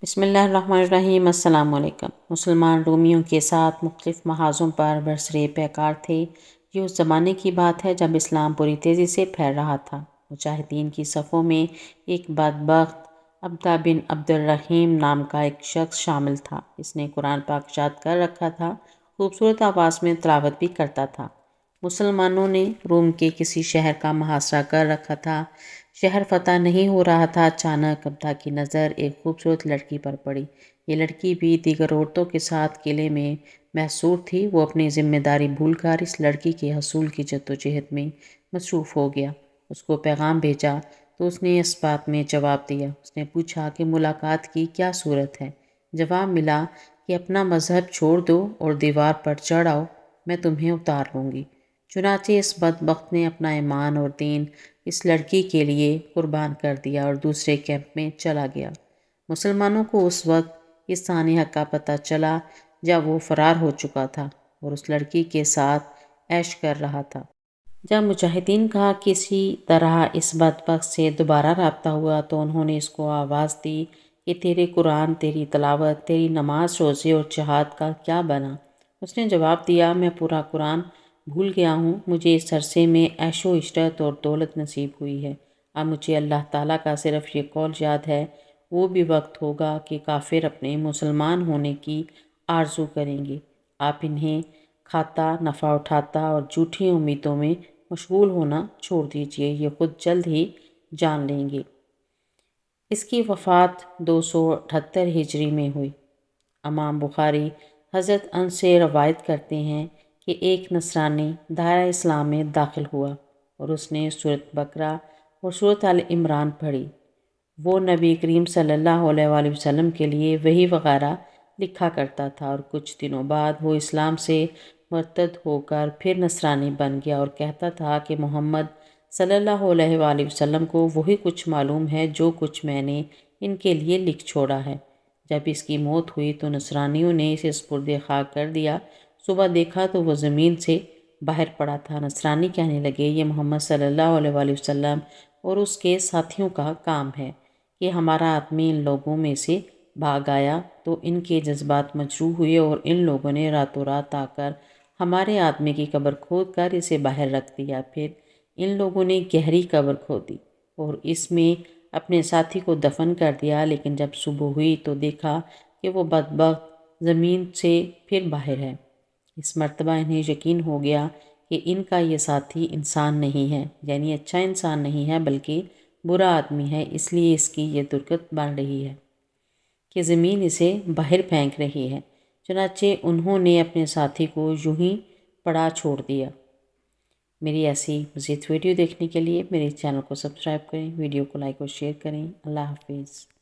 بسم اللہ الرحمن الرحیم۔ السلام علیکم۔ مسلمان رومیوں کے ساتھ مختلف محاذوں پر برسر پیکار تھے۔ یہ اس زمانے کی بات ہے جب اسلام پوری تیزی سے پھیل رہا تھا۔ مجاہدین کی صفوں میں ایک بدبخت عبدہ بن عبد الرحیم نام کا ایک شخص شامل تھا۔ اس نے قرآن پاک یاد کر رکھا تھا، خوبصورت آواز میں تلاوت بھی کرتا تھا۔ مسلمانوں نے روم کے کسی شہر کا محاصرہ کر رکھا تھا۔ شہر فتح نہیں ہو رہا تھا، اچانک عبدہ کی نظر ایک خوبصورت لڑکی پر پڑی۔ یہ لڑکی بھی دیگر عورتوں کے ساتھ قلعے میں محصور تھی۔ وہ اپنی ذمہ داری بھول کر اس لڑکی کے حصول کی جدوجہد میں مصروف ہو گیا۔ اس کو پیغام بھیجا تو اس نے اس بات میں جواب دیا۔ اس نے پوچھا کہ ملاقات کی کیا صورت ہے؟ جواب ملا کہ اپنا مذہب چھوڑ دو اور دیوار پر چڑھ آؤ، میں تمہیں اتار لوں گی۔ چنانچہ اس بدبخت نے اپنا ایمان اور دین اس لڑکی کے لیے قربان کر دیا اور دوسرے کیمپ میں چلا گیا۔ مسلمانوں کو اس وقت اس سانحہ کا پتہ چلا جب وہ فرار ہو چکا تھا اور اس لڑکی کے ساتھ عیش کر رہا تھا۔ جب مجاہدین کا کسی طرح اس بدبخت سے دوبارہ رابطہ ہوا تو انہوں نے اس کو آواز دی کہ تیرے قرآن، تیری تلاوت، تیری نماز، روزے اور جہاد کا کیا بنا؟ اس نے جواب دیا، میں پورا قرآن بھول گیا ہوں۔ مجھے اس عرصے میں عیش و عشرت اور دولت نصیب ہوئی ہے۔ اب مجھے اللہ تعالیٰ کا صرف یہ قول یاد ہے، وہ بھی وقت ہوگا کہ کافر اپنے مسلمان ہونے کی آرزو کریں گے۔ آپ انہیں کھاتا، نفع اٹھاتا اور جھوٹی امیدوں میں مشغول ہونا چھوڑ دیجیے، یہ خود جلد ہی جان لیں گے۔ اس کی وفات 278 ہجری میں ہوئی۔ امام بخاری حضرت انس سے روایت کرتے ہیں کہ ایک نصرانی دائرہ اسلام میں داخل ہوا اور اس نے سورۃ بقرہ اور سورۃ آل عمران پڑھی۔ وہ نبی کریم صلی اللہ علیہ وآلہ وسلم کے لیے وحی وغیرہ لکھا کرتا تھا اور کچھ دنوں بعد وہ اسلام سے مرتد ہو کر پھر نصرانی بن گیا اور کہتا تھا کہ محمد صلی اللہ علیہ وآلہ وسلم کو وہی کچھ معلوم ہے جو کچھ میں نے ان کے لیے لکھ چھوڑا ہے۔ جب اس کی موت ہوئی تو نصرانیوں نے اسے سپرد خاک کر دیا۔ صبح دیکھا تو وہ زمین سے باہر پڑا تھا۔ نصرانی کہنے لگے، یہ محمد صلی اللہ علیہ وآلہ وسلم اور اس کے ساتھیوں کا کام ہے کہ ہمارا آدمی ان لوگوں میں سے بھاگ آیا تو ان کے جذبات مجروح ہوئے اور ان لوگوں نے راتوں رات آ کر ہمارے آدمی کی قبر کھود کر اسے باہر رکھ دیا۔ پھر ان لوگوں نے گہری قبر کھودی اور اس میں اپنے ساتھی کو دفن کر دیا، لیکن جب صبح ہوئی تو دیکھا کہ وہ بدبخت زمین سے پھر باہر ہے۔ اس مرتبہ انہیں یقین ہو گیا کہ ان کا یہ ساتھی انسان نہیں ہے، یعنی اچھا انسان نہیں ہے بلکہ برا آدمی ہے، اس لیے اس کی یہ درگت بن رہی ہے کہ زمین اسے باہر پھینک رہی ہے۔ چنانچہ انہوں نے اپنے ساتھی کو یوں ہی پڑا چھوڑ دیا۔ میری ایسی مزید ویڈیو دیکھنے کے لیے میرے چینل کو سبسکرائب کریں، ویڈیو کو لائک اور شیئر کریں۔ اللہ حافظ۔